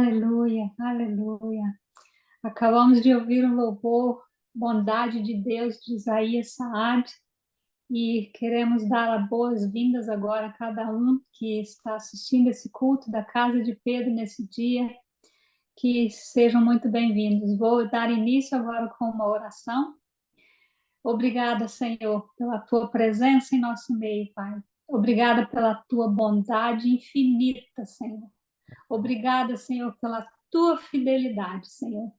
Aleluia, aleluia. Acabamos de ouvir o louvor, bondade de Deus, de Isaías Saad, e queremos dar as boas-vindas agora a cada um que está assistindo esse culto da Casa de Pedro nesse dia, que sejam muito bem-vindos. Vou dar início agora com uma oração. Obrigada, Senhor, pela tua presença em nosso meio, Pai. Obrigada pela tua bondade infinita, Senhor. Obrigada, Senhor, pela tua fidelidade, Senhor.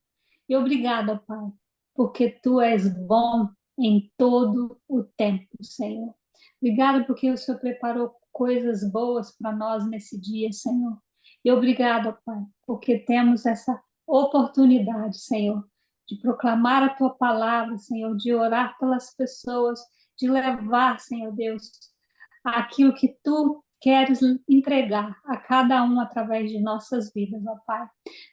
E obrigada, Pai, porque tu és bom em todo o tempo, Senhor. Obrigada porque o Senhor preparou coisas boas para nós nesse dia, Senhor. E obrigada, Pai, porque temos essa oportunidade, Senhor, de proclamar a tua palavra, Senhor, de orar pelas pessoas, de levar, Senhor Deus, aquilo que tu queres entregar a cada um através de nossas vidas, ó Pai.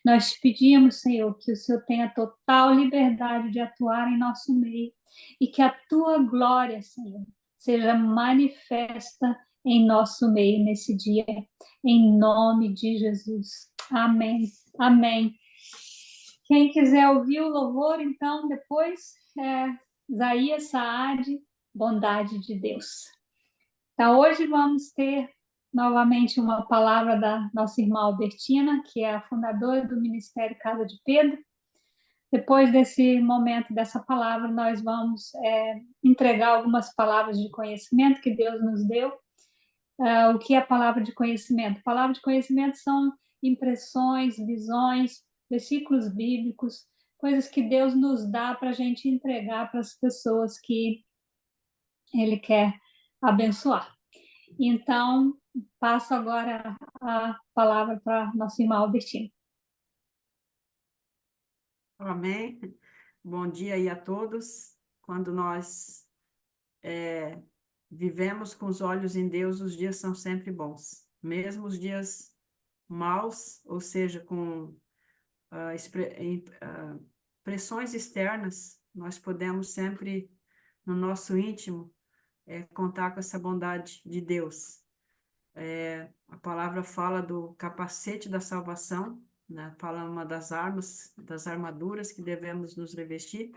Nós te pedimos, Senhor, que o Senhor tenha total liberdade de atuar em nosso meio e que a tua glória, Senhor, seja manifesta em nosso meio nesse dia, em nome de Jesus. Amém. Amém. Quem quiser ouvir o louvor, então, depois, Isaías Saad, bondade de Deus. Então, hoje vamos ter novamente uma palavra da nossa irmã Albertina, que é a fundadora do Ministério Casa de Pedro. Depois desse momento, dessa palavra, nós vamos entregar algumas palavras de conhecimento que Deus nos deu. O que é a palavra de conhecimento? Palavra de conhecimento são impressões, visões, versículos bíblicos, coisas que Deus nos dá para a gente entregar para as pessoas que Ele quer abençoar. Então, passo agora a palavra para nossa irmã Albertina. Amém. Bom dia aí a todos. Quando nós vivemos com os olhos em Deus, os dias são sempre bons. Mesmo os dias maus, ou seja, com pressões externas, nós podemos sempre, no nosso íntimo, contar com essa bondade de Deus. A palavra fala do capacete da salvação, né? Fala uma das armas, das armaduras que devemos nos revestir,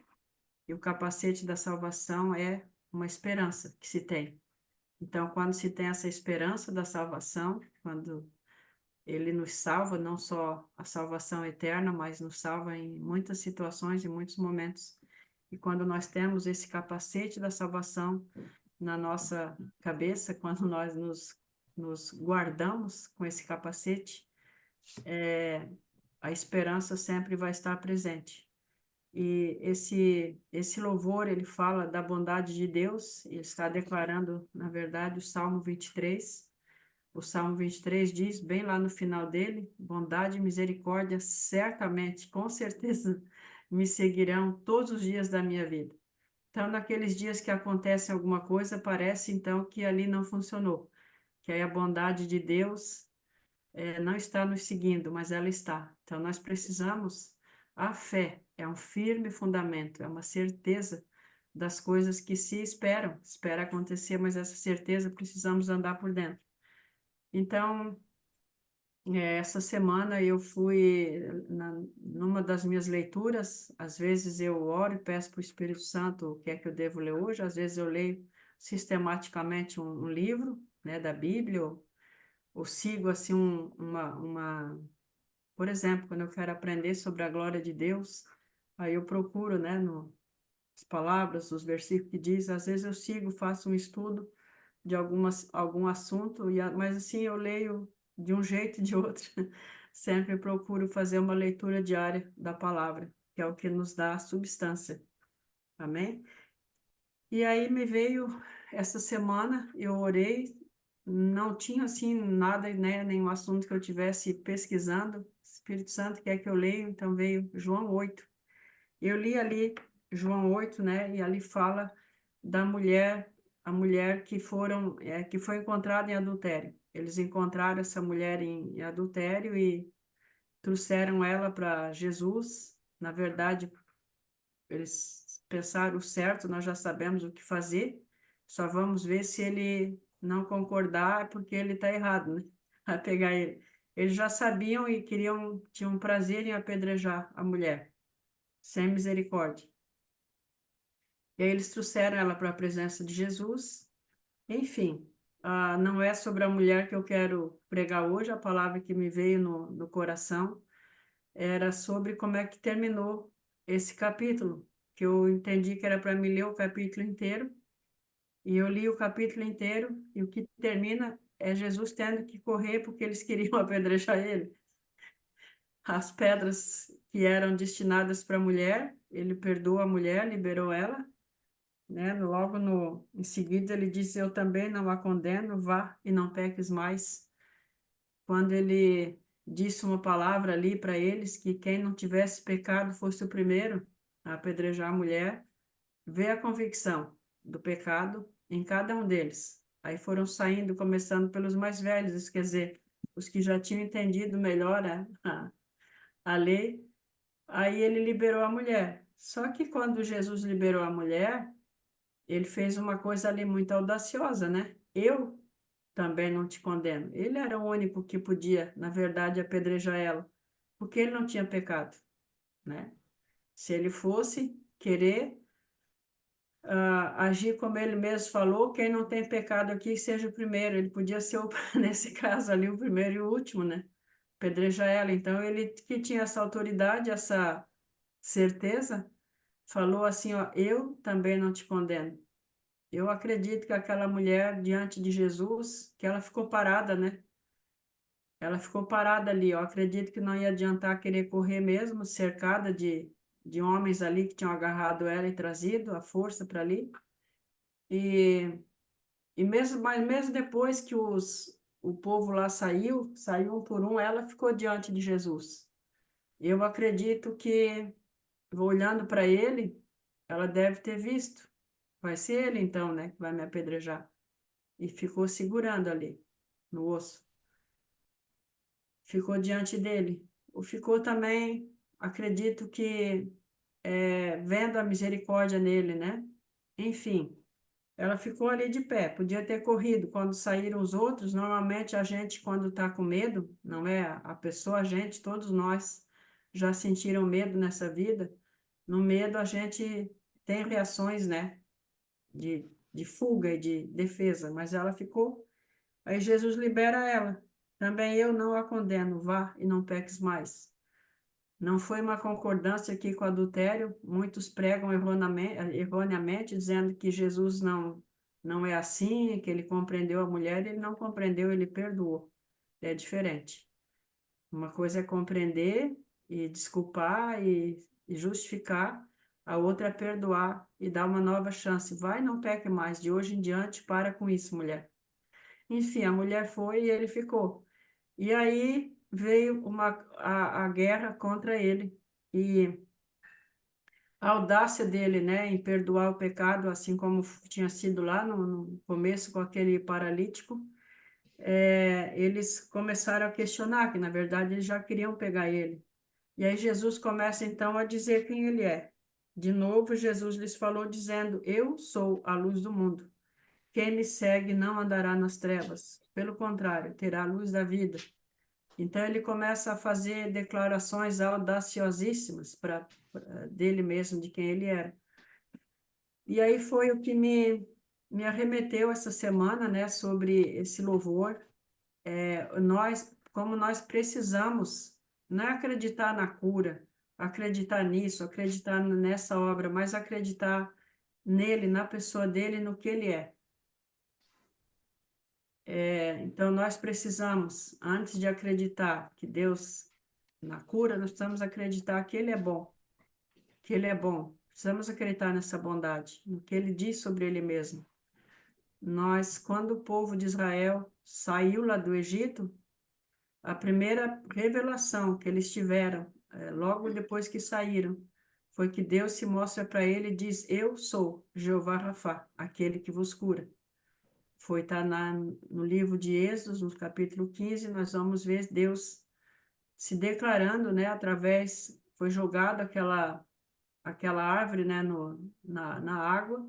e o capacete da salvação é uma esperança que se tem. Então, quando se tem essa esperança da salvação, quando ele nos salva, não só a salvação eterna, mas nos salva em muitas situações, em muitos momentos. E quando nós temos esse capacete da salvação na nossa cabeça, quando nós nos guardamos com esse capacete, a esperança sempre vai estar presente. E esse louvor, ele fala da bondade de Deus, ele está declarando, na verdade, o Salmo 23. O Salmo 23 diz, bem lá no final dele, bondade e misericórdia certamente, com certeza, me seguirão todos os dias da minha vida. Então, naqueles dias que acontece alguma coisa, parece então que ali não funcionou, que aí a bondade de Deus não está nos seguindo, mas ela está. Então, nós precisamos, a fé é um firme fundamento, é uma certeza das coisas que se esperam, espera acontecer, mas essa certeza precisamos andar por dentro. Então, essa semana eu fui numa das minhas leituras, às vezes eu oro e peço para o Espírito Santo o que é que eu devo ler hoje, às vezes eu leio sistematicamente um livro, né, da Bíblia, ou sigo assim por exemplo, quando eu quero aprender sobre a glória de Deus, aí eu procuro, né, as palavras, os versículos que diz, às vezes eu sigo, faço um estudo de algum assunto, mas assim eu leio de um jeito e de outro. Sempre procuro fazer uma leitura diária da palavra, que é o que nos dá a substância. Amém? E aí me veio essa semana, eu orei, não tinha assim nada, né, nenhum assunto que eu tivesse pesquisando. O Espírito Santo quer que eu leia, então veio João 8. Eu li ali João 8, né, e ali fala da mulher, a mulher que foi encontrada em adultério. Eles encontraram essa mulher em adultério e trouxeram ela para Jesus. Na verdade, eles pensaram o certo, nós já sabemos o que fazer, só vamos ver se ele não concordar, é porque ele está errado, né? A pegar ele. eles já sabiam e tinham prazer em apedrejar a mulher, sem misericórdia. E aí eles trouxeram ela para a presença de Jesus. Enfim, não é sobre a mulher que eu quero pregar hoje, a palavra que me veio no coração era sobre como é que terminou esse capítulo, que eu entendi que era para me ler o capítulo inteiro, e eu li o capítulo inteiro, e o que termina é Jesus tendo que correr porque eles queriam apedrejar ele. As pedras que eram destinadas para a mulher, ele perdoa a mulher, liberou ela, né? Logo em seguida ele diz, eu também não a condeno, vá e não peques mais. Quando ele disse uma palavra ali para eles, que quem não tivesse pecado fosse o primeiro a apedrejar a mulher, vê a convicção do pecado em cada um deles. Aí foram saindo, começando pelos mais velhos, isso quer dizer, os que já tinham entendido melhor a lei. Aí ele liberou a mulher. Só que quando Jesus liberou a mulher, ele fez uma coisa ali muito audaciosa, né? Eu também não te condeno. Ele era o único que podia, na verdade, apedrejar ela, porque ele não tinha pecado, né? Se ele fosse querer agir como ele mesmo falou, quem não tem pecado aqui seja o primeiro. Ele podia ser, nesse caso ali, o primeiro e o último, né? Apedrejar ela. Então, ele que tinha essa autoridade, essa certeza, falou assim, ó, eu também não te condeno. Eu acredito que aquela mulher, diante de Jesus, que ela ficou parada, né? Ela ficou parada ali. Eu acredito que não ia adiantar querer correr mesmo, cercada de homens ali que tinham agarrado ela e trazido a força para ali. Mas mesmo depois que o povo lá saiu um por um, ela ficou diante de Jesus. Eu acredito que, olhando para ele, ela deve ter visto. Vai ser ele então, né, que vai me apedrejar. E ficou segurando ali, no osso. Ficou diante dele. Ou ficou também, acredito que, vendo a misericórdia nele, né? Enfim, ela ficou ali de pé, podia ter corrido. Quando saíram os outros, normalmente a gente, quando está com medo, não é a pessoa, a gente, todos nós já sentiram medo nessa vida. No medo a gente tem reações, né? De fuga e de defesa, mas ela ficou. Aí Jesus libera ela. Também eu não a condeno, vá e não peques mais. Não foi uma concordância aqui com o adultério. Muitos pregam erroneamente, dizendo que Jesus não é assim, que ele compreendeu a mulher, ele não compreendeu, ele perdoou. É diferente. Uma coisa é compreender e desculpar e justificar, a outra é perdoar e dar uma nova chance. Vai, não peque mais, de hoje em diante, para com isso, mulher. Enfim, a mulher foi e ele ficou. E aí veio a guerra contra ele. E a audácia dele, né, em perdoar o pecado, assim como tinha sido lá no começo com aquele paralítico, eles começaram a questionar, que na verdade eles já queriam pegar ele. E aí Jesus começa então a dizer quem ele é. De novo, Jesus lhes falou dizendo, eu sou a luz do mundo. Quem me segue não andará nas trevas, pelo contrário, terá a luz da vida. Então ele começa a fazer declarações audaciosíssimas dele mesmo, de quem ele era. E aí foi o que me arremeteu essa semana, né, sobre esse louvor. Como nós precisamos, não é acreditar na cura, acreditar nisso, acreditar nessa obra, mas acreditar nele, na pessoa dele, no que ele é. Então, nós precisamos, antes de acreditar que Deus, na cura, nós precisamos acreditar que Ele é bom, que Ele é bom. Precisamos acreditar nessa bondade, no que Ele diz sobre Ele mesmo. Quando o povo de Israel saiu lá do Egito, a primeira revelação que eles tiveram, logo depois que saíram, foi que Deus se mostra para ele e diz, eu sou Jeová Rafá, aquele que vos cura. Está no livro de Êxodo, no capítulo 15, nós vamos ver Deus se declarando, né, foi jogado aquela árvore, né, na água,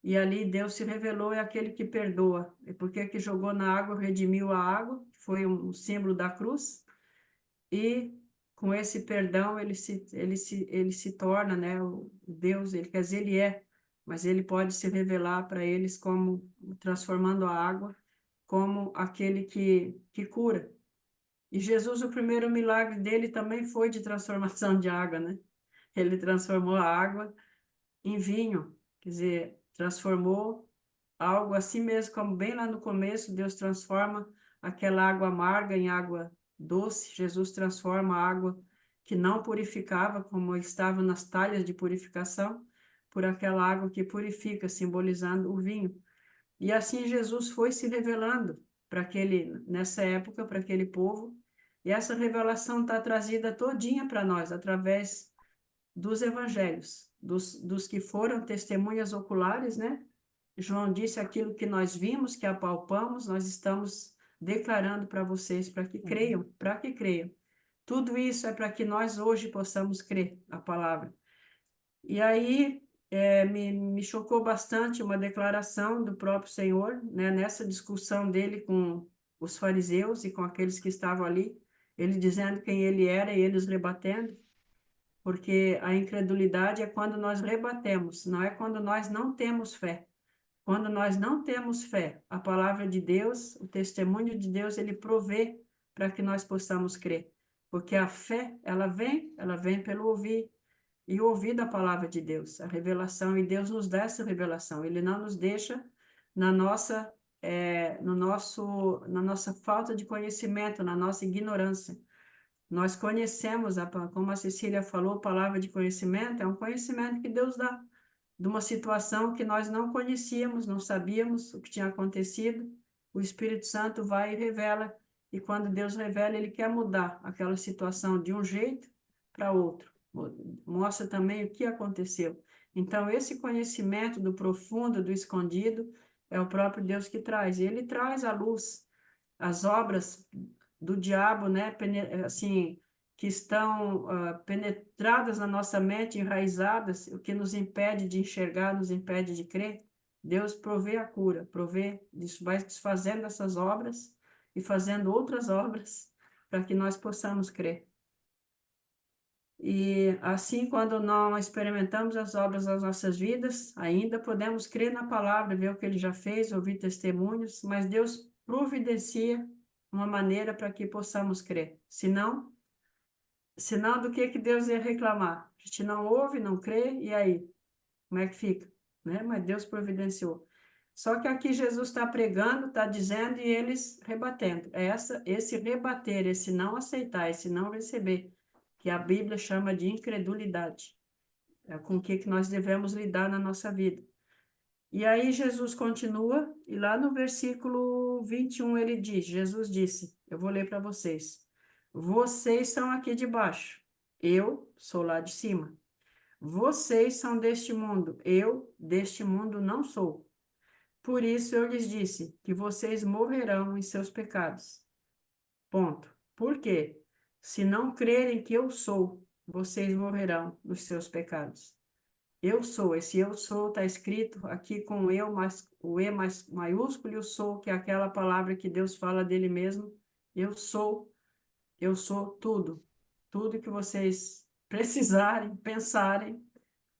e ali Deus se revelou, é aquele que perdoa. E por que jogou na água, redimiu a água, foi um símbolo da cruz, e com esse perdão ele se torna, né, o Deus, ele quer dizer, ele é, mas ele pode se revelar para eles como transformando a água como aquele que cura. E Jesus, o primeiro milagre dele também foi de transformação de água, né? Ele transformou a água em vinho, quer dizer, transformou algo assim mesmo, como bem lá no começo, Deus transforma aquela água amarga em água doce. Jesus transforma a água que não purificava, como estava nas talhas de purificação, por aquela água que purifica, simbolizando o vinho. E assim Jesus foi se revelando para nessa época, para aquele povo. E essa revelação está trazida todinha para nós, através dos evangelhos, dos que foram testemunhas oculares, né? João disse aquilo que nós vimos, que apalpamos, nós estamos declarando para vocês, para que creiam, para que creiam. Tudo isso é para que nós hoje possamos crer a palavra. E aí me chocou bastante uma declaração do próprio Senhor, né, nessa discussão dele com os fariseus e com aqueles que estavam ali, ele dizendo quem ele era e eles rebatendo, porque a incredulidade é quando nós rebatemos, não é quando nós não temos fé. Quando nós não temos fé, a palavra de Deus, o testemunho de Deus, ele provê para que nós possamos crer. Porque a fé, ela vem pelo ouvir, e ouvir da palavra de Deus, a revelação, e Deus nos dá essa revelação, ele não nos deixa na nossa, na nossa falta de conhecimento, na nossa ignorância. Nós conhecemos, como a Cecília falou, a palavra de conhecimento é um conhecimento que Deus dá, de uma situação que nós não conhecíamos, não sabíamos o que tinha acontecido, o Espírito Santo vai e revela, e quando Deus revela, ele quer mudar aquela situação de um jeito para outro, mostra também o que aconteceu. Então, esse conhecimento do profundo, do escondido, é o próprio Deus que traz, e ele traz à luz as obras do diabo, né, assim, que estão penetradas na nossa mente, enraizadas, o que nos impede de enxergar, nos impede de crer. Deus provê a cura, provê, vai desfazendo essas obras e fazendo outras obras para que nós possamos crer. E assim, quando não experimentamos as obras das nossas vidas, ainda podemos crer na palavra, ver o que ele já fez, ouvir testemunhos, mas Deus providencia uma maneira para que possamos crer. Senão, do que Deus ia reclamar? A gente não ouve, não crê, e aí? Como é que fica? Né? Mas Deus providenciou. Só que aqui Jesus está pregando, está dizendo, e eles rebatendo. É esse rebater, esse não aceitar, esse não receber, que a Bíblia chama de incredulidade. É com o que nós devemos lidar na nossa vida. E aí Jesus continua, e lá no versículo 21 ele diz, Jesus disse, eu vou ler para vocês, vocês são aqui de baixo, eu sou lá de cima. Vocês são deste mundo, eu deste mundo não sou. Por isso eu lhes disse que vocês morrerão em seus pecados. Ponto. Por quê? Se não crerem que eu sou, vocês morrerão nos seus pecados. Eu sou, esse eu sou está escrito aqui com o eu, mas o E mais maiúsculo e o sou, que é aquela palavra que Deus fala dele mesmo. Eu sou tudo. Tudo que vocês precisarem, pensarem,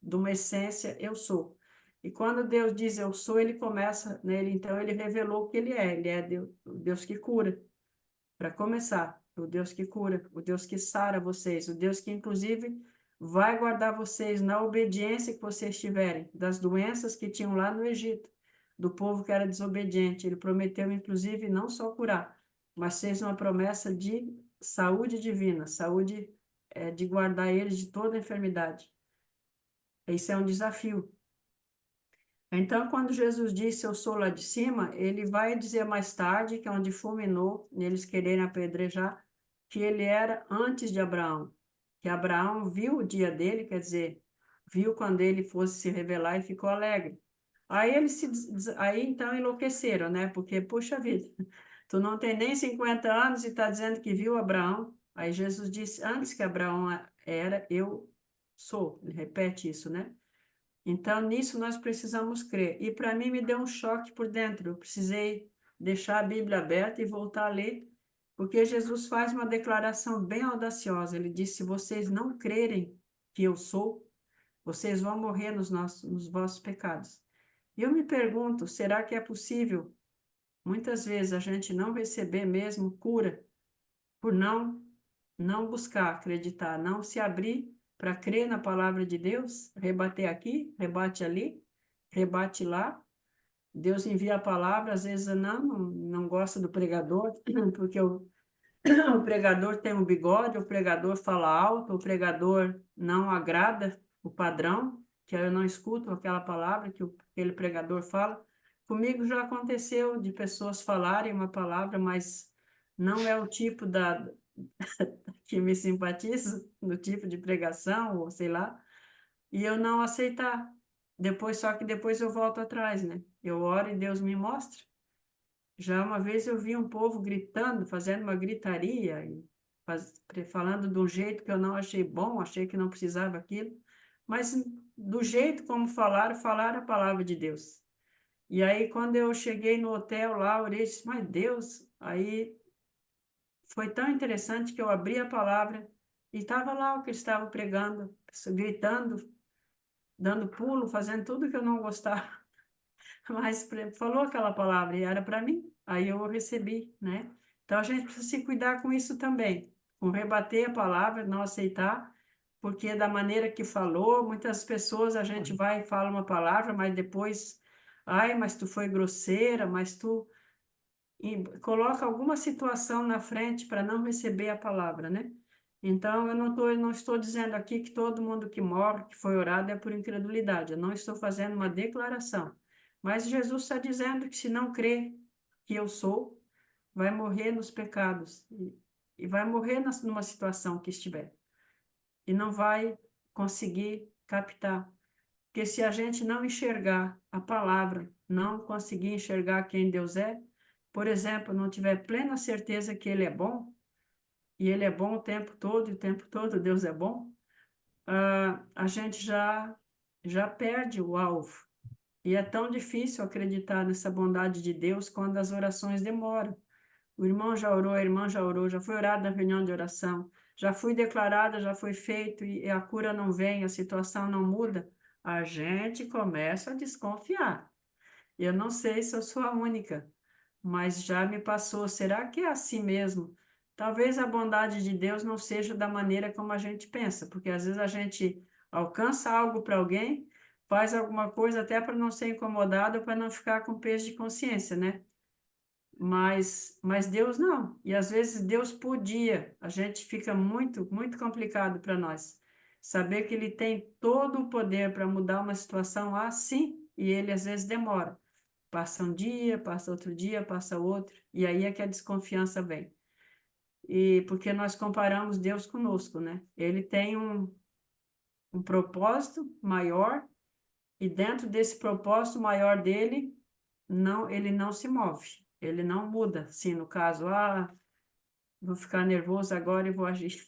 de uma essência, eu sou. E quando Deus diz eu sou, ele começa nele, então ele revelou o que ele é Deus, o Deus que cura. Para começar, o Deus que cura, o Deus que sara vocês, o Deus que inclusive vai guardar vocês na obediência que vocês tiverem, das doenças que tinham lá no Egito, do povo que era desobediente. Ele prometeu, inclusive, não só curar, mas fez uma promessa de saúde divina, saúde de guardar eles de toda enfermidade. Isso é um desafio. Então, quando Jesus disse, eu sou lá de cima, ele vai dizer mais tarde, que é onde fulminou, neles quererem apedrejar, que ele era antes de Abraão, que Abraão viu o dia dele, quer dizer, viu quando ele fosse se revelar e ficou alegre. Aí aí então enlouqueceram, né? Porque, puxa vida, tu não tem nem 50 anos e está dizendo que viu Abraão. Aí Jesus disse, antes que Abraão era, eu sou. Ele repete isso, né? Então, nisso nós precisamos crer. E para mim me deu um choque por dentro. Eu precisei deixar a Bíblia aberta e voltar a ler, Porque Jesus faz uma declaração bem audaciosa. Ele diz: se vocês não crerem que eu sou, vocês vão morrer nos vossos pecados. E eu me pergunto, será que é possível, muitas vezes, a gente não receber mesmo cura por não buscar acreditar, não se abrir para crer na palavra de Deus, rebater aqui, rebate ali, rebate lá. Deus envia a palavra, às vezes não gosta do pregador, porque o pregador tem um bigode, o pregador fala alto, o pregador não agrada o padrão, que eu não escuto aquela palavra que aquele pregador fala. Comigo já aconteceu de pessoas falarem uma palavra, mas não é o tipo que me simpatiza, no tipo de pregação, ou sei lá, e eu não aceitar. Só que depois eu volto atrás, né? Eu oro e Deus me mostra. Já uma vez eu vi um povo gritando, fazendo uma gritaria, falando de um jeito que eu não achei bom, achei que não precisava aquilo, mas do jeito como falaram a palavra de Deus. E aí, quando eu cheguei no hotel lá, eu orei e disse, mas Deus, aí foi tão interessante que eu abri a palavra e estava lá o que eles estavam pregando, gritando, dando pulo, fazendo tudo que eu não gostava. Mas falou aquela palavra e era para mim, aí eu recebi, né? Então a gente precisa se cuidar com isso também, com rebater a palavra, não aceitar, porque da maneira que falou, muitas pessoas a gente vai e fala uma palavra, mas depois, ai, mas tu foi grosseira, mas tu e coloca alguma situação na frente para não receber a palavra, né? Então, eu não estou dizendo aqui que todo mundo que morre, que foi orado, é por incredulidade. Eu não estou fazendo uma declaração. Mas Jesus está dizendo que se não crê que eu sou, vai morrer nos pecados. E vai morrer numa situação que estiver. E não vai conseguir captar. Porque se a gente não enxergar a palavra, não conseguir enxergar quem Deus é, por exemplo, não tiver plena certeza que Ele é bom, e Ele é bom o tempo todo, e o tempo todo Deus é bom, a gente já perde o alvo. E é tão difícil acreditar nessa bondade de Deus quando as orações demoram. O irmão já orou, a irmã já orou, já foi orado na reunião de oração, já foi declarada, já foi feito e a cura não vem, a situação não muda. A gente começa a desconfiar. Eu não sei se eu sou a única, mas já me passou. Será que é assim mesmo? Talvez a bondade de Deus não seja da maneira como a gente pensa, porque às vezes a gente alcança algo para alguém, faz alguma coisa até para não ser incomodado, para não ficar com peso de consciência, né? Mas Deus não. E às vezes Deus podia. A gente fica muito complicado para nós. Saber que Ele tem todo o poder para mudar uma situação assim, e Ele às vezes demora. Passa um dia, passa outro dia, passa outro, e aí é que a desconfiança vem. E porque nós comparamos Deus conosco, né? Ele tem um propósito maior, e dentro desse propósito maior dele, ele não se move, ele não muda. Se no caso, vou ficar nervoso agora e vou agir.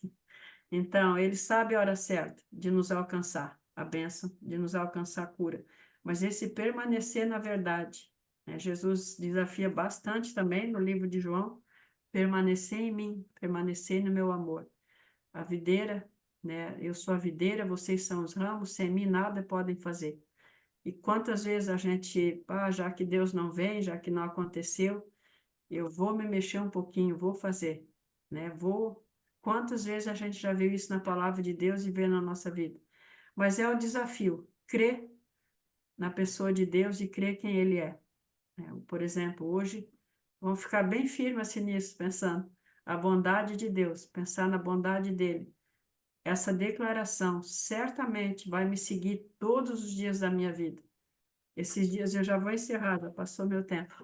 Então, ele sabe a hora certa de nos alcançar a bênção, de nos alcançar a cura. Mas esse permanecer na verdade, né? Jesus desafia bastante também no livro de João, permanecer em mim, permanecer no meu amor. A videira, né? Eu sou a videira, vocês são os ramos, sem mim nada podem fazer. E quantas vezes a gente, já que Deus não vem, já que não aconteceu, eu vou me mexer um pouquinho, vou fazer, né? Quantas vezes a gente já viu isso na palavra de Deus e vê na nossa vida? Mas é o desafio, crer na pessoa de Deus e crer quem Ele é. Por exemplo, hoje, vamos ficar bem firmes assim nisso, pensando a bondade de Deus, pensar na bondade dEle. Essa declaração certamente vai me seguir todos os dias da minha vida. Esses dias eu já vou encerrar, já passou meu tempo.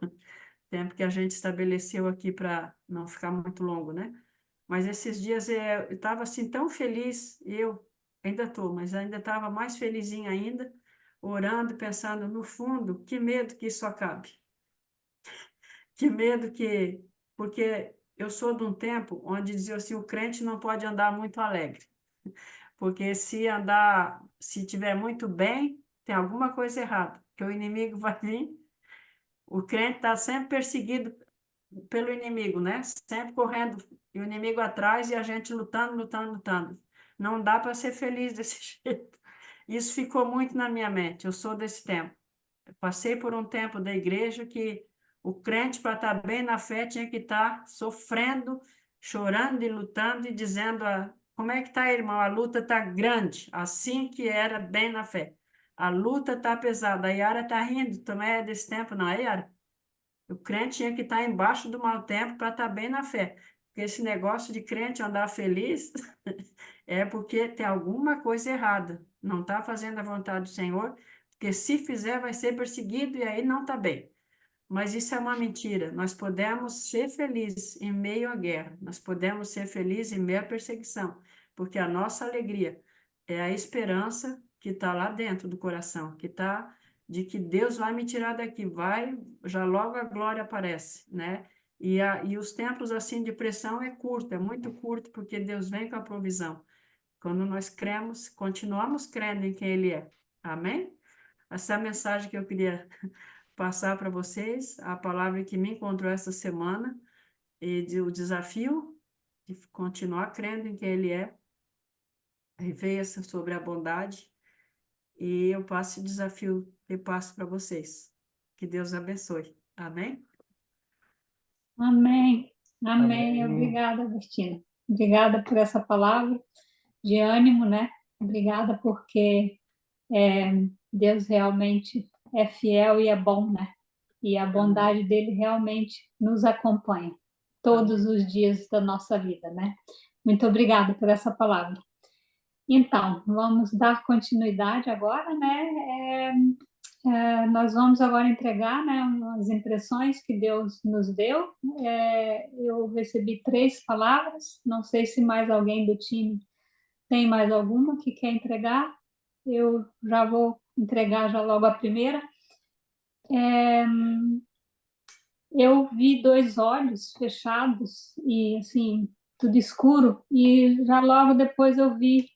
Tempo que a gente estabeleceu aqui para não ficar muito longo, né? Mas esses dias eu estava assim tão feliz, eu ainda estou, mas ainda estava mais felizinha ainda, orando, pensando no fundo, que medo que isso acabe. Que medo que... Porque eu sou de um tempo onde dizia assim, o crente não pode andar muito alegre. Porque se tiver muito bem, tem alguma coisa errada, que o inimigo vai vir. O crente está sempre perseguido pelo inimigo, né? Sempre correndo, e o inimigo atrás e a gente lutando, lutando, lutando. Não dá para ser feliz desse jeito. Isso ficou muito na minha mente. Eu sou desse tempo. Eu passei por um tempo da igreja que o crente, para estar bem na fé, tinha que estar sofrendo, chorando e lutando e dizendo: como é que está, irmão? A luta está grande. Assim que era bem na fé. A luta está pesada. A Yara está rindo. Também é desse tempo, não é, Yara? O crente tinha que estar embaixo do mau tempo para estar bem na fé. Porque esse negócio de crente andar feliz é porque tem alguma coisa errada. Não está fazendo a vontade do Senhor, porque se fizer vai ser perseguido e aí não está bem. Mas isso é uma mentira. Nós podemos ser felizes em meio à guerra. Nós podemos ser felizes em meio à perseguição, porque a nossa alegria é a esperança que está lá dentro do coração, que está de que Deus vai me tirar daqui, vai, já logo a glória aparece, né? E os tempos assim de pressão é curto, é muito curto, porque Deus vem com a provisão. Quando nós cremos, continuamos crendo em quem Ele é. Amém? Essa é a mensagem que eu queria passar para vocês, a palavra que me encontrou essa semana, e o desafio de continuar crendo em quem Ele é, e veio sobre a bondade, e eu passo o desafio e passo para vocês. Que Deus abençoe. Amém? Amém. Amém. Amém. Obrigada, Agostina. Obrigada por essa palavra de ânimo, né? Obrigada porque Deus realmente é fiel e é bom, né? E a bondade dele realmente nos acompanha todos Amém. os dias da nossa vida, né? Muito obrigada por essa palavra. Então, vamos dar continuidade agora, né? Nós vamos agora entregar, né, as impressões que Deus nos deu. Eu recebi 3 palavras, não sei se mais alguém do time tem mais alguma que quer entregar. Eu já vou entregar já logo a primeira. Eu vi 2 olhos fechados e assim tudo escuro e já logo depois eu vi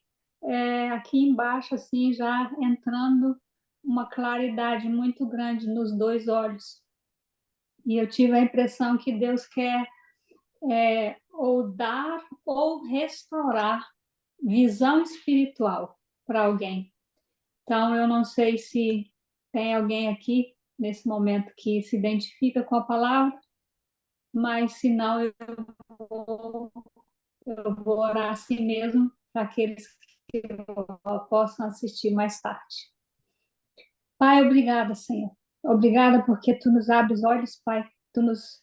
aqui embaixo assim já entrando uma claridade muito grande nos 2 olhos e eu tive a impressão que Deus quer ou dar ou restaurar visão espiritual para alguém. Então eu não sei se tem alguém aqui nesse momento que se identifica com a palavra, mas se não, eu vou orar assim mesmo para aqueles que possam assistir mais tarde. Pai, obrigada, Senhor. Obrigada porque Tu nos abres olhos, Pai. Tu nos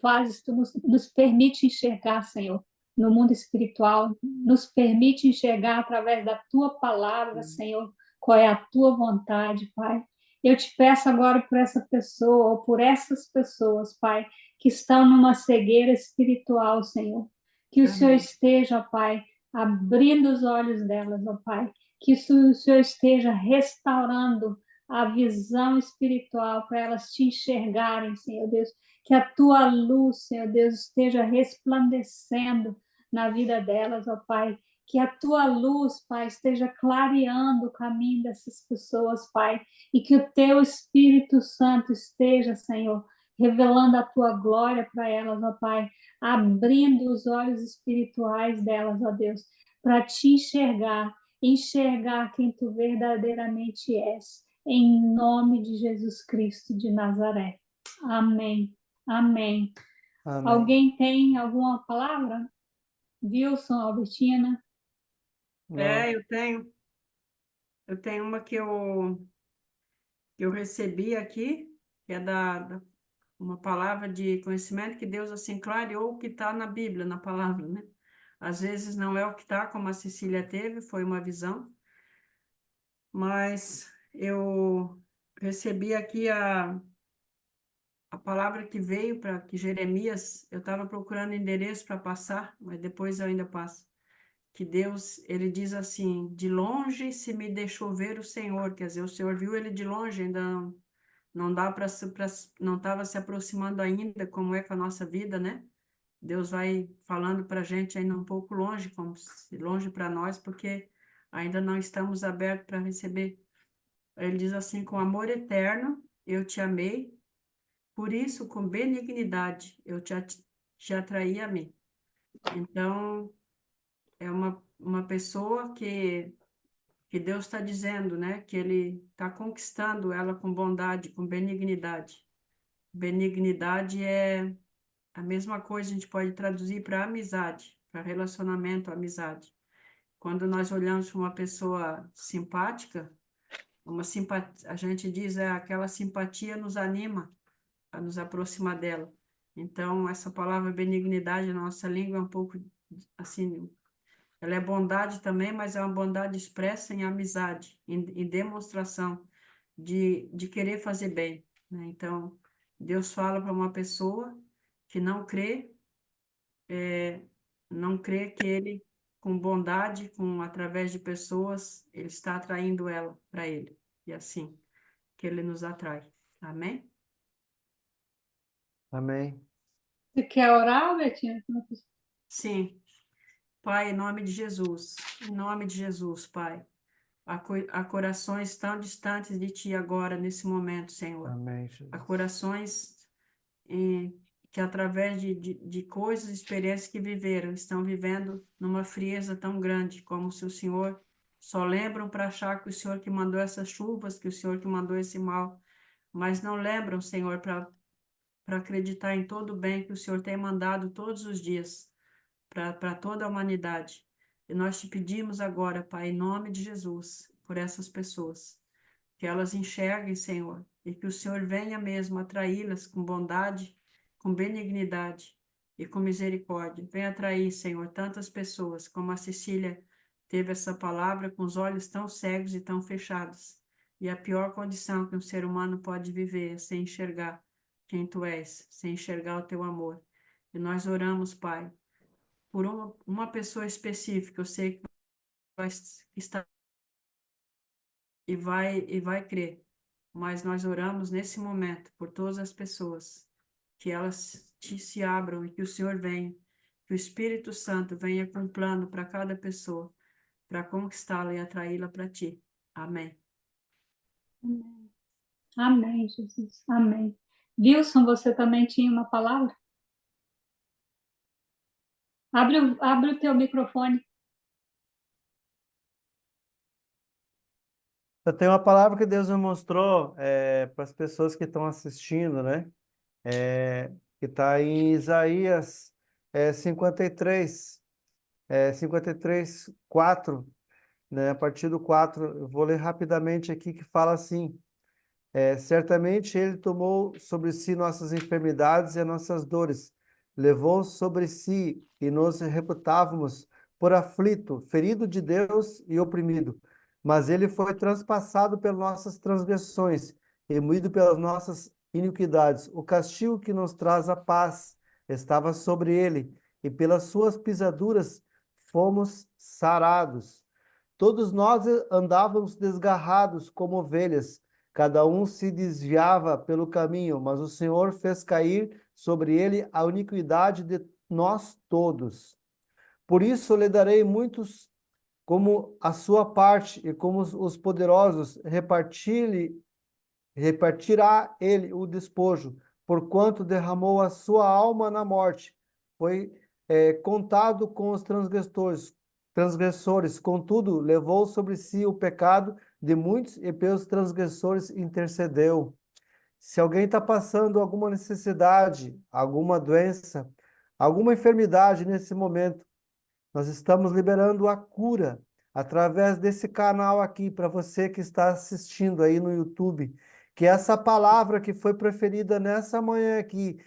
fazes, Tu nos permite enxergar, Senhor, no mundo espiritual. Nos permite enxergar através da Tua palavra, Senhor, qual é a Tua vontade, Pai. Eu te peço agora por essa pessoa, ou por essas pessoas, Pai, que estão numa cegueira espiritual, Senhor. Que o Senhor Amém. esteja, Pai, abrindo os olhos delas, ó Pai. Que o Senhor esteja restaurando a visão espiritual para elas te enxergarem, Senhor Deus. Que a tua luz, Senhor Deus, esteja resplandecendo na vida delas, ó Pai. Que a tua luz, Pai, esteja clareando o caminho dessas pessoas, Pai. E que o teu Espírito Santo esteja, Senhor, revelando a tua glória para elas, ó Pai. Abrindo os olhos espirituais delas, ó Deus, para te enxergar quem tu verdadeiramente és, em nome de Jesus Cristo de Nazaré. Amém. Amém. Amém. Alguém tem alguma palavra? Wilson, Albertina? Não. Eu tenho uma que eu recebi aqui, que é uma palavra de conhecimento que Deus assim clareou o que está na Bíblia, na palavra, né? Às vezes não é o que está, como a Cecília teve, foi uma visão, mas eu recebi aqui a palavra que veio para que Jeremias, eu estava procurando endereço para passar, mas depois eu ainda passo. Que Deus, ele diz assim: de longe se me deixou ver o Senhor, quer dizer, o Senhor viu ele de longe, ainda não dá para não estava se aproximando ainda, como é com a nossa vida, né? Deus vai falando para a gente ainda um pouco longe, como se longe para nós, porque ainda não estamos abertos para receber. Ele diz assim: com amor eterno eu te amei, Por isso, com benignidade, eu te atraí a mim. Então, é uma pessoa que Deus está dizendo, né? Que Ele está conquistando ela com bondade, com benignidade. Benignidade é a mesma coisa, a gente pode traduzir para amizade, para relacionamento, amizade. Quando nós olhamos para uma pessoa simpática, a gente diz aquela simpatia nos anima a nos aproximar dela. Então, essa palavra benignidade na nossa língua é um pouco assim, ela é bondade também, mas é uma bondade expressa em amizade, em demonstração de querer fazer bem, né? Então, Deus fala para uma pessoa que não crê que Ele, com bondade, através de pessoas, Ele está atraindo ela para Ele. E assim que Ele nos atrai. Amém? Amém. Você quer orar, Betinha? Sim. Pai, em nome de Jesus, Pai, há corações tão distantes de Ti agora, nesse momento, Senhor. Amém, Há Jesus. corações eh, que, através de coisas, experiências que viveram, estão vivendo numa frieza tão grande, como se o Senhor só lembram para achar que o Senhor que mandou essas chuvas, que o Senhor que mandou esse mal, mas não lembram, Senhor, para acreditar em todo o bem que o Senhor tem mandado todos os dias para toda a humanidade. E nós te pedimos agora, Pai, em nome de Jesus, por essas pessoas, que elas enxerguem, Senhor, e que o Senhor venha mesmo atraí-las com bondade, com benignidade e com misericórdia. Venha atrair, Senhor, tantas pessoas, como a Cecília teve essa palavra, com os olhos tão cegos e tão fechados. E a pior condição que um ser humano pode viver é sem enxergar quem tu és, sem enxergar o teu amor. E nós oramos, Pai, por uma pessoa específica, eu sei que vai estar e vai crer, mas nós oramos nesse momento por todas as pessoas, que elas se abram e que o Senhor venha, que o Espírito Santo venha com um plano para cada pessoa, para conquistá-la e atraí-la para ti. Amém. Amém. Amém, Jesus. Amém. Wilson, você também tinha uma palavra? Abre o teu microfone. Eu tenho uma palavra que Deus me mostrou para as pessoas que estão assistindo, né? Que está em Isaías 53, 53, 4, né? A partir do 4, eu vou ler rapidamente aqui, que fala assim: certamente Ele tomou sobre si nossas enfermidades e as nossas dores, levou sobre si e nos reputávamos por aflito, ferido de Deus e oprimido. Mas Ele foi transpassado pelas nossas transgressões e moído pelas nossas iniquidades. O castigo que nos traz a paz estava sobre Ele, e pelas suas pisaduras fomos sarados. Todos nós andávamos desgarrados como ovelhas, cada um se desviava pelo caminho, mas o Senhor fez cair sobre ele a iniquidade de nós todos. Por isso lhe darei muitos como a sua parte, e como os poderosos repartirá ele o despojo, porquanto derramou a sua alma na morte. Foi contado com os transgressores, contudo, levou sobre si o pecado de muitos e pelos transgressores intercedeu. Se alguém está passando alguma necessidade, alguma doença, alguma enfermidade nesse momento, nós estamos liberando a cura através desse canal aqui, para você que está assistindo aí no YouTube, que essa palavra que foi preferida nessa manhã aqui,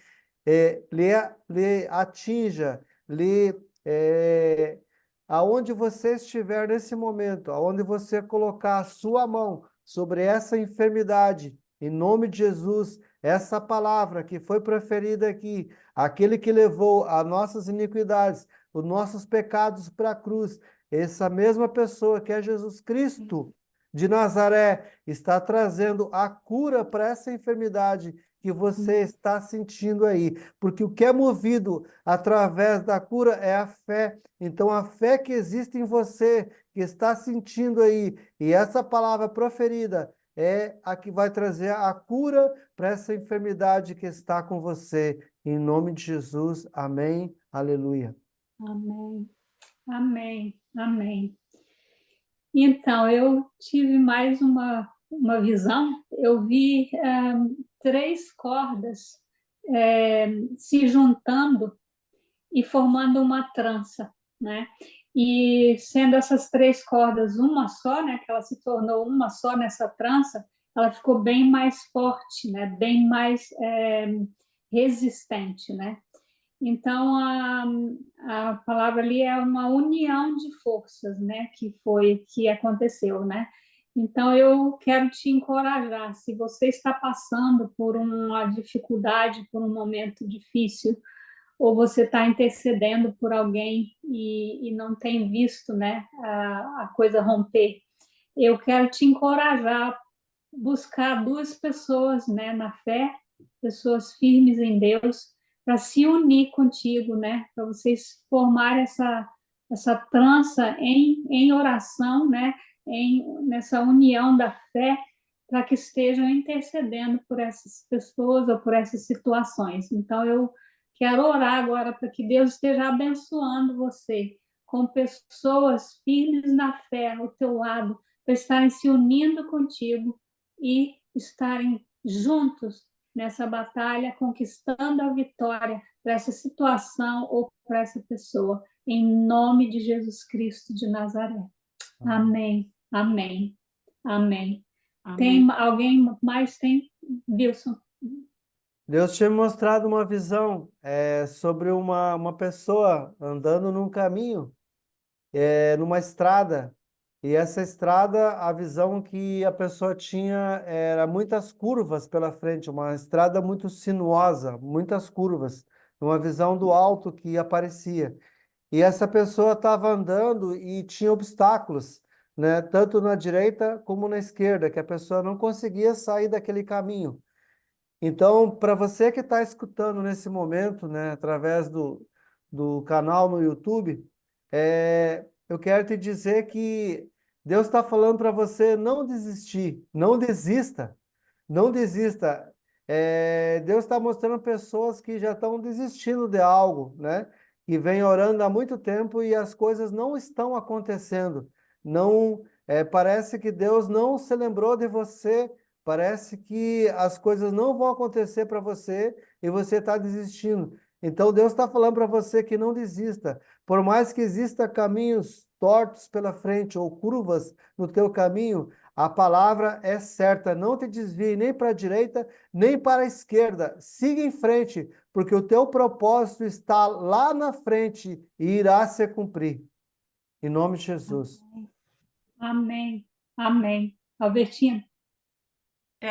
lhe atinja, aonde você estiver nesse momento, aonde você colocar a sua mão sobre essa enfermidade, em nome de Jesus, essa palavra que foi preferida aqui, aquele que levou as nossas iniquidades, os nossos pecados para a cruz, essa mesma pessoa que é Jesus Cristo de Nazaré, está trazendo a cura para essa enfermidade que você está sentindo aí, porque o que é movido através da cura é a fé. Então, a fé que existe em você, que está sentindo aí, e essa palavra proferida, é a que vai trazer a cura para essa enfermidade que está com você. Em nome de Jesus, amém, aleluia. Amém. Amém. Amém. Então, eu tive mais uma visão. Eu vi três cordas se juntando e formando uma trança, né? E sendo essas três cordas uma só, né? Que ela se tornou uma só nessa trança, ela ficou bem mais forte, né? Bem mais resistente, né? Então a palavra ali é uma união de forças, né? Que aconteceu, né? Então eu quero te encorajar. Se você está passando por uma dificuldade, por um momento difícil, ou você está intercedendo por alguém e não tem visto, né, a coisa romper, eu quero te encorajar a buscar duas pessoas, né, na fé, pessoas firmes em Deus, para se unir contigo, né, para vocês formarem essa trança em oração, né, nessa união da fé, para que estejam intercedendo por essas pessoas ou por essas situações. Então, eu quero orar agora para que Deus esteja abençoando você com pessoas firmes na fé ao teu lado, para estarem se unindo contigo e estarem juntos nessa batalha, conquistando a vitória para essa situação ou para essa pessoa. Em nome de Jesus Cristo de Nazaré. Amém. Amém. Amém. Amém. Tem alguém mais? Tem? Wilson. Deus tinha me mostrado uma visão sobre uma pessoa andando num caminho, numa estrada. E essa estrada, a visão que a pessoa tinha era muitas curvas pela frente, uma estrada muito sinuosa, muitas curvas, uma visão do alto que aparecia. E essa pessoa estava andando e tinha obstáculos, né, tanto na direita como na esquerda, que a pessoa não conseguia sair daquele caminho. Então, para você que está escutando nesse momento, né, através do canal no YouTube, eu quero te dizer que Deus está falando para você não desistir, não desista, não desista. Deus está mostrando pessoas que já estão desistindo de algo, né? Que vem orando há muito tempo e as coisas não estão acontecendo. Não, parece que Deus não se lembrou de você. Parece que as coisas não vão acontecer para você e você está desistindo. Então Deus está falando para você que não desista. Por mais que exista caminhos tortos pela frente ou curvas no teu caminho, a palavra é certa. Não te desvie nem para a direita, nem para a esquerda. Siga em frente, porque o teu propósito está lá na frente e irá se cumprir. Em nome de Jesus. Amém. Amém. Albertina.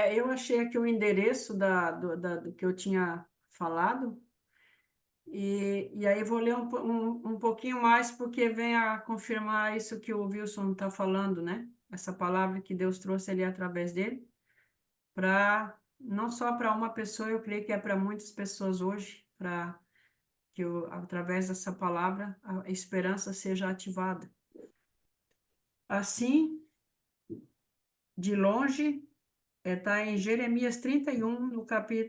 Eu achei aqui o endereço do que eu tinha falado, e aí vou ler um pouquinho mais, porque vem a confirmar isso que o Wilson está falando, né? Essa palavra que Deus trouxe ali através dele, não só para uma pessoa, eu creio que é para muitas pessoas hoje, para que através dessa palavra a esperança seja ativada. Assim, de longe, está em Jeremias 31,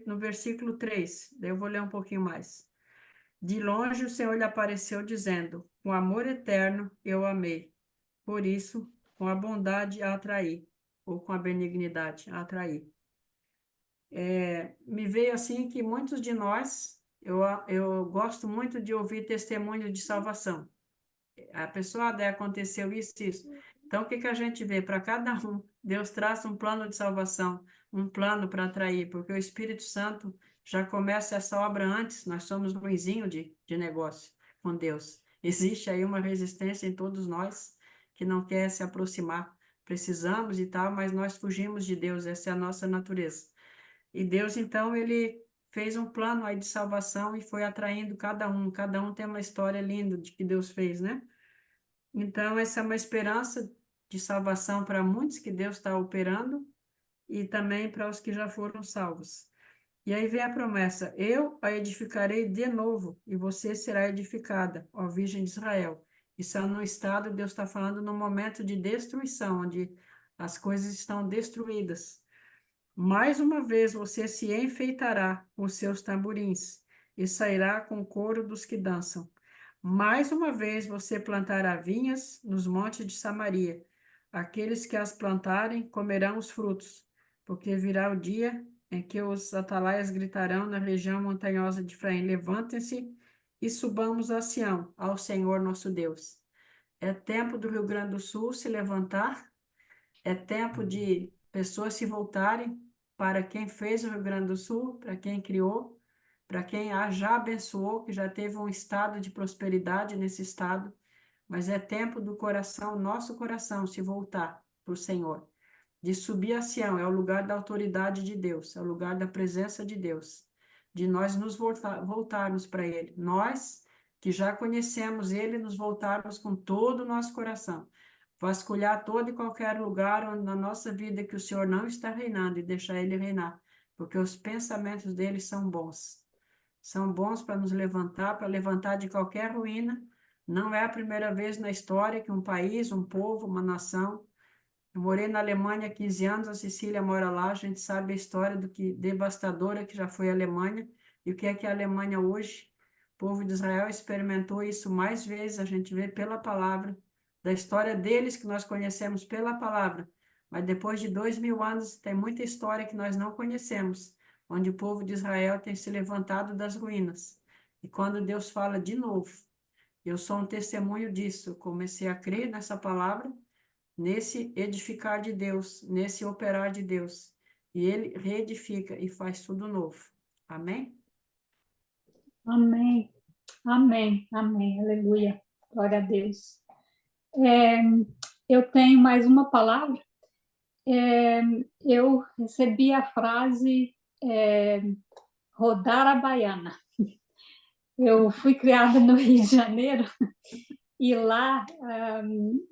no versículo 3. Daí eu vou ler um pouquinho mais. De longe o Senhor lhe apareceu dizendo, com amor eterno eu amei, por isso com a bondade a atraí, ou com a benignidade a atraí. Me veio assim que muitos de nós, eu gosto muito de ouvir testemunho de salvação. A pessoa, aconteceu isso, isso. Então, o que a gente vê? Para cada um, Deus traça um plano de salvação, um plano para atrair, porque o Espírito Santo já começa essa obra antes, nós somos ruinzinho de negócio com Deus. Existe aí uma resistência em todos nós que não quer se aproximar. Precisamos e tal, mas nós fugimos de Deus, essa é a nossa natureza. E Deus, então, ele fez um plano aí de salvação e foi atraindo cada um tem uma história linda de que Deus fez, né? Então, essa é uma esperança de salvação para muitos que Deus está operando e também para os que já foram salvos. E aí vem a promessa: eu a edificarei de novo e você será edificada, ó Virgem de Israel. Isso é no estado, Deus está falando no momento de destruição, onde as coisas estão destruídas. Mais uma vez você se enfeitará com seus tamborins e sairá com o coro dos que dançam. Mais uma vez você plantará vinhas nos montes de Samaria. Aqueles que as plantarem comerão os frutos, porque virá o dia em que os atalaias gritarão na região montanhosa de Efraim: levantem-se e subamos a Sião, ao Senhor nosso Deus. É tempo do Rio Grande do Sul se levantar, é tempo de pessoas se voltarem para quem fez o Rio Grande do Sul, para quem criou, para quem já abençoou, que já teve um estado de prosperidade nesse estado, mas é tempo do coração, nosso coração, se voltar para o Senhor, de subir a Sião, é o lugar da autoridade de Deus, é o lugar da presença de Deus, de nós nos voltarmos para Ele, nós que já conhecemos Ele, nos voltarmos com todo o nosso coração, vasculhar todo e qualquer lugar onde na nossa vida que o Senhor não está reinando e deixar Ele reinar, porque os pensamentos dele são bons para nos levantar, para levantar de qualquer ruína. Não é a primeira vez na história que um país, um povo, uma nação. Eu morei na Alemanha há 15 anos, a Cecília mora lá, a gente sabe a história do que devastadora que já foi a Alemanha e o que é a Alemanha hoje. O povo de Israel experimentou isso mais vezes, a gente vê pela palavra, da história deles que nós conhecemos pela palavra, mas depois de 2000 anos tem muita história que nós não conhecemos, onde o povo de Israel tem se levantado das ruínas. E quando Deus fala de novo, eu sou um testemunho disso, eu comecei a crer nessa palavra, nesse edificar de Deus, nesse operar de Deus. E Ele reedifica e faz tudo novo. Amém? Amém, amém, amém, aleluia, glória a Deus. Eu tenho mais uma palavra. Eu recebi a frase rodar a baiana. Eu fui criada no Rio de Janeiro e lá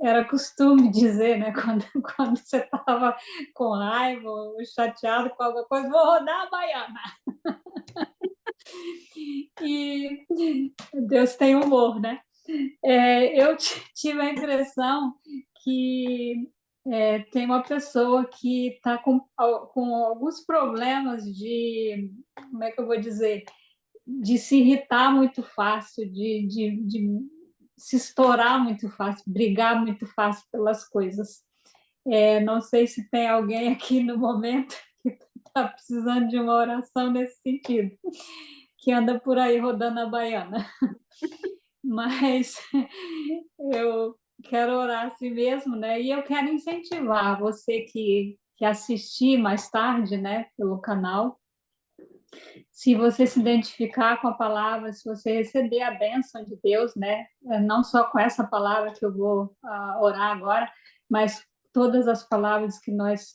era costume dizer, né, quando você estava com raiva ou chateado com alguma coisa, vou rodar a baiana. E Deus tem humor, né? Eu tive a impressão que tem uma pessoa que está com alguns problemas de, como é que eu vou dizer, de se irritar muito fácil, de se estourar muito fácil, brigar muito fácil pelas coisas. Não sei se tem alguém aqui no momento que está precisando de uma oração nesse sentido, que anda por aí rodando a baiana. Mas eu quero orar assim mesmo, né? E eu quero incentivar você que assistir mais tarde, né, pelo canal, se você se identificar com a palavra, se você receber a bênção de Deus, né, não só com essa palavra que eu vou orar agora, mas todas as palavras que nós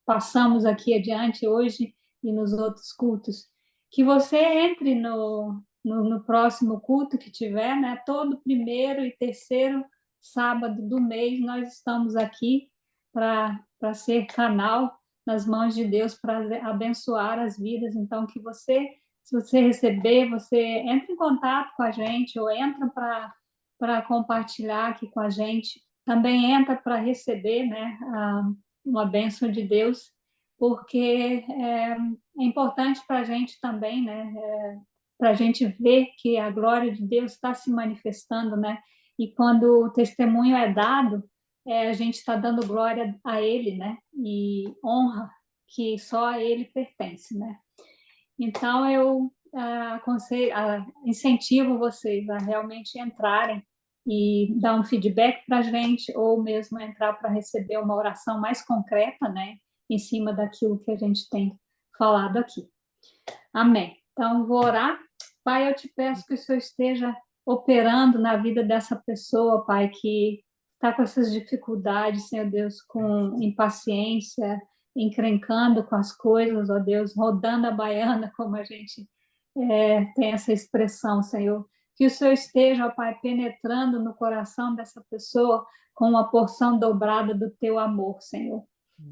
passamos aqui adiante hoje e nos outros cultos, que você entre no próximo culto que tiver, né, todo primeiro e terceiro sábado do mês, nós estamos aqui para ser canal nas mãos de Deus para abençoar as vidas. Então, que você, se você receber, você entre em contato com a gente ou entra para compartilhar aqui com a gente. Também entra para receber, né, uma bênção de Deus, porque é importante para a gente também, né, para a gente ver que a glória de Deus está se manifestando, né? E quando o testemunho é dado, a gente está dando glória a Ele, né? E honra que só a Ele pertence, né? Então, eu incentivo vocês a realmente entrarem e dar um feedback para a gente, ou mesmo entrar para receber uma oração mais concreta, né? Em cima daquilo que a gente tem falado aqui. Amém. Então, vou orar. Pai, eu te peço que o Senhor esteja operando na vida dessa pessoa, Pai, que está com essas dificuldades, Senhor Deus, com impaciência, encrencando com as coisas, ó Deus, rodando a baiana, como a gente tem essa expressão, Senhor. Que o Senhor esteja, ó Pai, penetrando no coração dessa pessoa com uma porção dobrada do teu amor, Senhor.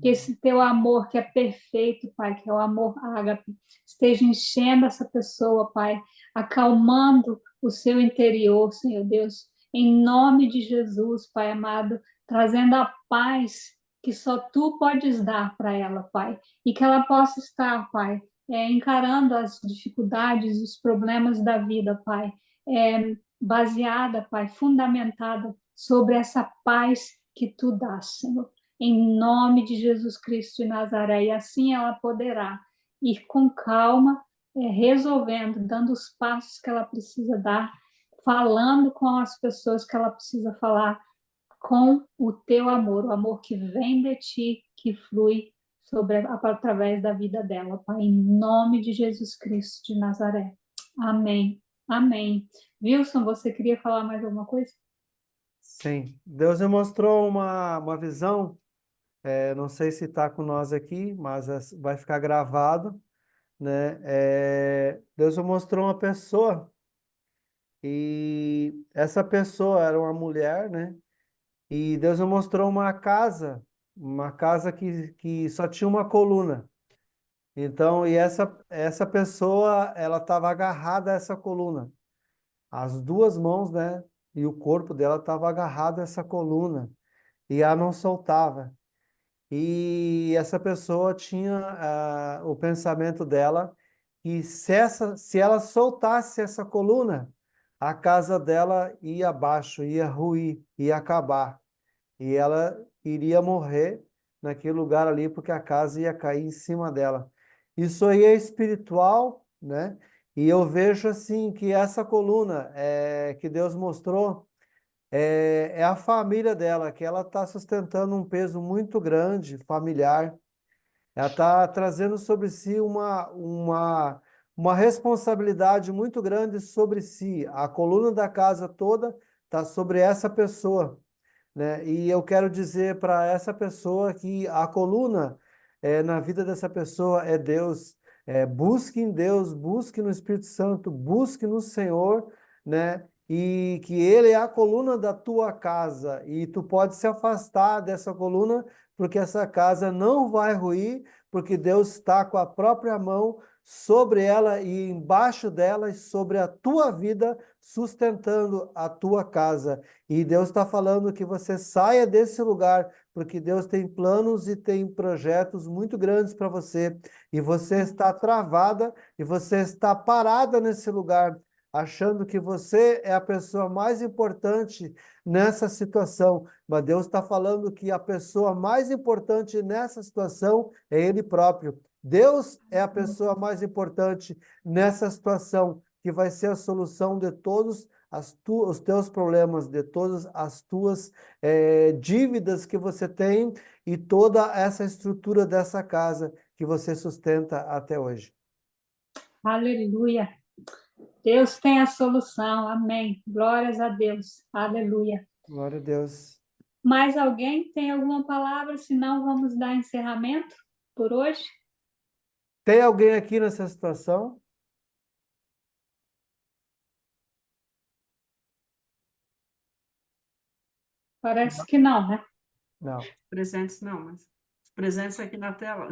Que esse teu amor que é perfeito, Pai, que é o amor ágape, esteja enchendo essa pessoa, Pai, acalmando o seu interior, Senhor Deus, em nome de Jesus, Pai amado, trazendo a paz que só Tu podes dar para ela, Pai, e que ela possa estar, Pai, encarando as dificuldades, os problemas da vida, Pai, baseada, Pai, fundamentada sobre essa paz que Tu dás, Senhor, em nome de Jesus Cristo de Nazaré, e assim ela poderá ir com calma, resolvendo, dando os passos que ela precisa dar, falando com as pessoas que ela precisa falar, com o teu amor, o amor que vem de ti, que flui através da vida dela, Pai, em nome de Jesus Cristo de Nazaré. Amém. Amém. Wilson, você queria falar mais alguma coisa? Sim, Deus me mostrou uma visão, não sei se está com nós aqui, mas vai ficar gravado, né? Deus me mostrou uma pessoa, e essa pessoa era uma mulher, né? E Deus me mostrou uma casa que só tinha uma coluna. Então, e essa pessoa, ela estava agarrada a essa coluna. As duas mãos, né? E o corpo dela estava agarrado a essa coluna. E ela não soltava. E essa pessoa tinha o pensamento dela que se ela soltasse essa coluna, a casa dela ia abaixo, ia ruir, ia acabar. E ela iria morrer naquele lugar ali, porque a casa ia cair em cima dela. Isso aí é espiritual, né? E eu vejo assim que essa coluna que Deus mostrou é a família dela, que ela está sustentando um peso muito grande, familiar. Ela está trazendo sobre si uma responsabilidade muito grande sobre si. A coluna da casa toda está sobre essa pessoa, né? E eu quero dizer para essa pessoa que a coluna na vida dessa pessoa é Deus. Busque em Deus, busque no Espírito Santo, busque no Senhor, né? E que Ele é a coluna da tua casa. E tu pode se afastar dessa coluna, porque essa casa não vai ruir, porque Deus está com a própria mão sobre ela e embaixo dela e sobre a tua vida, sustentando a tua casa. E Deus está falando que você saia desse lugar, porque Deus tem planos e tem projetos muito grandes para você. E você está travada e você está parada nesse lugar, achando que você é a pessoa mais importante nessa situação. Mas Deus está falando que a pessoa mais importante nessa situação é Ele próprio. Deus é a pessoa mais importante nessa situação, que vai ser a solução de todos os teus problemas, de todas as tuas dívidas que você tem e toda essa estrutura dessa casa que você sustenta até hoje. Aleluia. Deus tem a solução. Amém. Glórias a Deus. Aleluia. Glória a Deus. Mais alguém tem alguma palavra? Senão vamos dar encerramento por hoje. Tem alguém aqui nessa situação? Parece que não, né? Não. Presentes não, mas os presentes aqui na tela.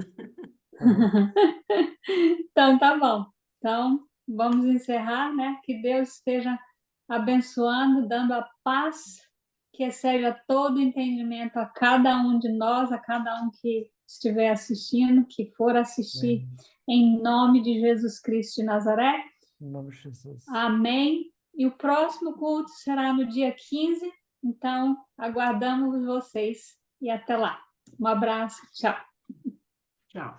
Então, tá bom. Então, vamos encerrar, né? Que Deus esteja abençoando, dando a paz que excede todo entendimento a cada um de nós, a cada um que estiver assistindo, que for assistir, em nome de Jesus Cristo de Nazaré. Em nome de Jesus. Amém. E o próximo culto será no dia 15. Então, aguardamos vocês. E até lá. Um abraço. Tchau. Tchau.